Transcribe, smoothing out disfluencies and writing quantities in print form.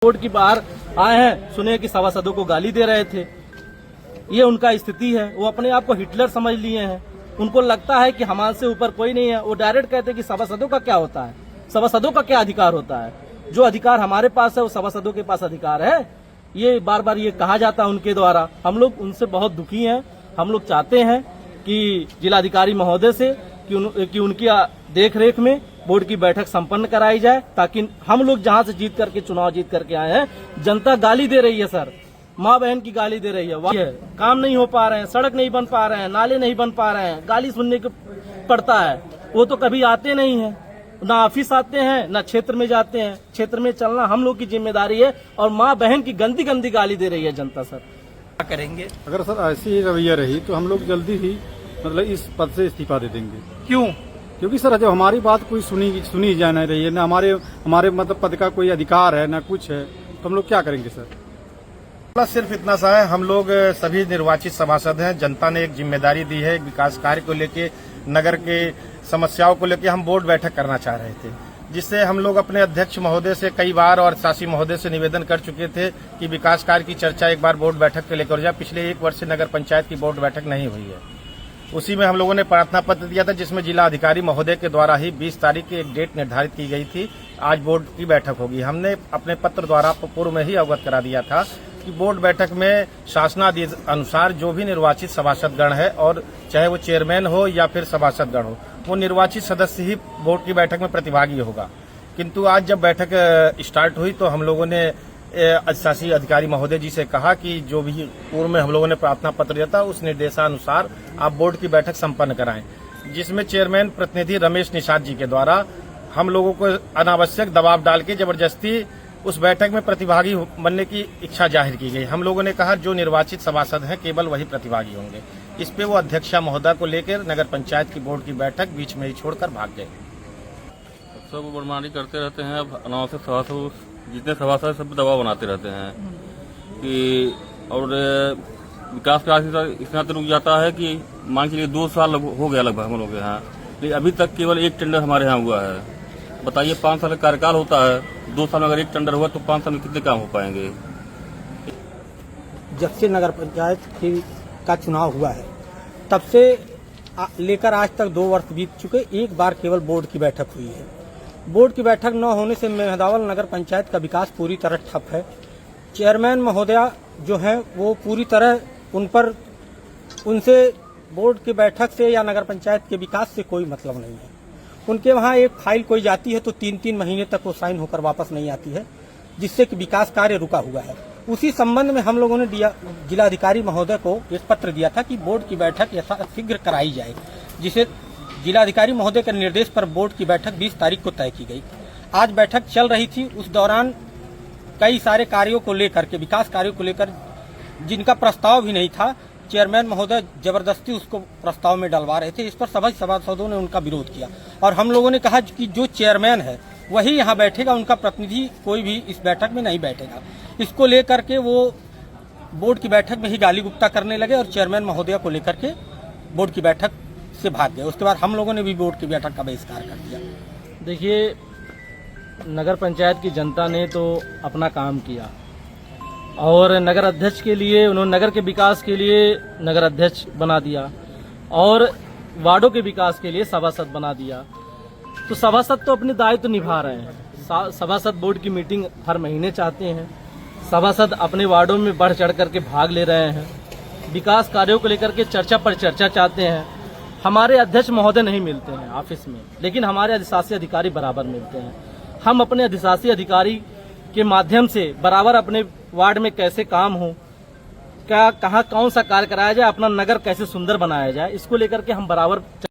Board की बाहर आए हैं, सुने कि सभासदों को गाली दे रहे थे। ये उनका स्थिति है। वो अपने आप को हिटलर समझ लिए हैं। उनको लगता है कि हमारे से ऊपर कोई नहीं है। वो डायरेक्ट कहते हैं कि सभासदों का क्या होता है, सभासदों का क्या अधिकार होता है। जो अधिकार हमारे पास है वो सभासदों के पास अधिकार है। ये बार बार ये कहा जाता है उनके द्वारा। हम लोग उनसे बहुत दुखी हैं। हम लोग चाहते हैं कि जिलाधिकारी महोदय से कि उनकी देखरेख में बोर्ड की बैठक संपन्न कराई जाए, ताकि हम लोग जहां से चुनाव जीत करके आए हैं, जनता गाली दे रही है सर, माँ बहन की गाली दे रही है। काम नहीं हो पा रहे हैं, सड़क नहीं बन पा रहे हैं, नाले नहीं बन पा रहे हैं, गाली सुनने को पड़ता है। वो तो कभी आते नहीं है, ना ऑफिस आते हैं, ना क्षेत्र में जाते हैं। क्षेत्र में चलना हम लोग की जिम्मेदारी है और माँ बहन की गंदी गंदी गाली दे रही है जनता। सर क्या करेंगे? अगर सर ऐसी रवैया रही तो हम लोग जल्दी ही मतलब इस पद से इस्तीफा दे देंगे। क्यों? क्योंकि सर जब हमारी बात कोई सुनी जा नहीं रही है, ना हमारे मतलब पद का कोई अधिकार है, ना कुछ है, तो हम लोग क्या करेंगे सर? सिर्फ इतना सा है, हम लोग सभी निर्वाचित सभासद हैं। जनता ने एक जिम्मेदारी दी है, विकास कार्य को लेके, नगर के समस्याओं को लेके हम बोर्ड बैठक करना चाह रहे थे, जिससे हम लोग अपने अध्यक्ष महोदय से कई बार और शासी महोदय से निवेदन कर चुके थे कि विकास कार्य की चर्चा एक बार बोर्ड बैठक के लेकर जाए। पिछले 1 वर्ष से नगर पंचायत की बोर्ड बैठक नहीं हुई है। उसी में हम लोगों ने प्रार्थना पत्र दिया था, जिसमें जिला अधिकारी महोदय के द्वारा ही 20 तारीख की एक डेट निर्धारित की गई थी। आज बोर्ड की बैठक होगी। हमने अपने पत्र द्वारा पूर्व में ही अवगत करा दिया था कि बोर्ड बैठक में शासनादेश अनुसार जो भी निर्वाचित सभासदगण है, और चाहे वो चेयरमैन हो या फिर सभासदगण हो, वो निर्वाचित सदस्य ही बोर्ड की बैठक में प्रतिभागी होगा। किंतु आज जब बैठक स्टार्ट हुई तो हम लोगों ने शासी अधिकारी महोदय जी से कहा कि जो भी पूर्व में हम लोगों ने प्रार्थना पत्र दिया था उस निर्देशानुसार आप बोर्ड की बैठक संपन्न कराएं, जिसमें चेयरमैन प्रतिनिधि रमेश निषाद जी के द्वारा हम लोगों को अनावश्यक दबाव डाल के जबरदस्ती उस बैठक में प्रतिभागी बनने की इच्छा जाहिर की गई। हम लोगों ने कहा जो निर्वाचित सभासद हैं केवल वही प्रतिभागी होंगे। इस पे वो अध्यक्षा महोदय को लेकर नगर पंचायत की बोर्ड की बैठक बीच में ही छोड़कर भाग गए। सब बदमाशी करते रहते हैं। अब अनावश्यक सभासद, जितने सभासद सब दबाव बनाते रहते हैं कि, और विकास कार्य इतना तो रुक जाता है कि मान के लिए 2 साल हो गया लगभग हम लोग के यहाँ, लेकिन अभी तक केवल 1 टेंडर हमारे यहाँ हुआ है। बताइए, 5 साल का कार्यकाल होता है, 2 साल में अगर 1 टेंडर हुआ तो 5 साल में कितने काम हो पाएंगे? जब से नगर पंचायत का चुनाव हुआ है तब से लेकर आज तक 2 वर्ष बीत चुके। एक बार केवल बोर्ड की बैठक हुई है। बोर्ड की बैठक न होने से मेहदावल नगर पंचायत का विकास पूरी तरह ठप है। चेयरमैन महोदया जो हैं वो पूरी तरह उनसे बोर्ड की बैठक से या नगर पंचायत के विकास से कोई मतलब नहीं है। उनके वहाँ एक फाइल कोई जाती है तो 3-3 महीने तक वो साइन होकर वापस नहीं आती है, जिससे कि विकास कार्य रुका हुआ है। उसी संबंध में हम लोगों ने जिलाधिकारी महोदय को एक पत्र दिया था कि बोर्ड की बैठक यथाशीघ्र कराई जाए, जिसे जिलाधिकारी महोदय के निर्देश पर बोर्ड की बैठक 20 तारीख को तय की गई। आज बैठक चल रही थी। उस दौरान कई सारे कार्यों को लेकर के, विकास कार्यों को लेकर, जिनका प्रस्ताव भी नहीं था, चेयरमैन महोदय जबरदस्ती उसको प्रस्ताव में डलवा रहे थे। इस पर सभी सभासदों ने उनका विरोध किया और हम लोगों ने कहा कि जो चेयरमैन है वही यहाँ बैठेगा, उनका प्रतिनिधि कोई भी इस बैठक में नहीं बैठेगा। इसको लेकर के वो बोर्ड की बैठक में ही गाली गुप्ता करने लगे और चेयरमैन महोदय को लेकर के बोर्ड की बैठक से भाग गए। उसके बाद हम लोगों ने भी बोर्ड की बैठक का बहिष्कार कर दिया। देखिए, नगर पंचायत की जनता ने तो अपना काम किया और नगर अध्यक्ष के लिए उन्होंने नगर के विकास के लिए नगर अध्यक्ष बना दिया और वार्डों के विकास के लिए सभासद बना दिया। तो सभासद तो अपने दायित्व निभा रहे हैं। सभासद बोर्ड की मीटिंग हर महीने चाहते हैं। सभासद अपने वार्डों में बढ़ चढ़ करके भाग ले रहे हैं। विकास कार्यों को लेकर के चर्चा पर चर्चा चाहते हैं। हमारे अध्यक्ष महोदय नहीं मिलते हैं ऑफिस में, लेकिन हमारे अधिशासी अधिकारी बराबर मिलते हैं। हम अपने अधिशासी अधिकारी के माध्यम से बराबर अपने वार्ड में कैसे काम हो, क्या कहाँ कौन सा कार्य कराया जाए, अपना नगर कैसे सुंदर बनाया जाए, इसको लेकर के हम बराबर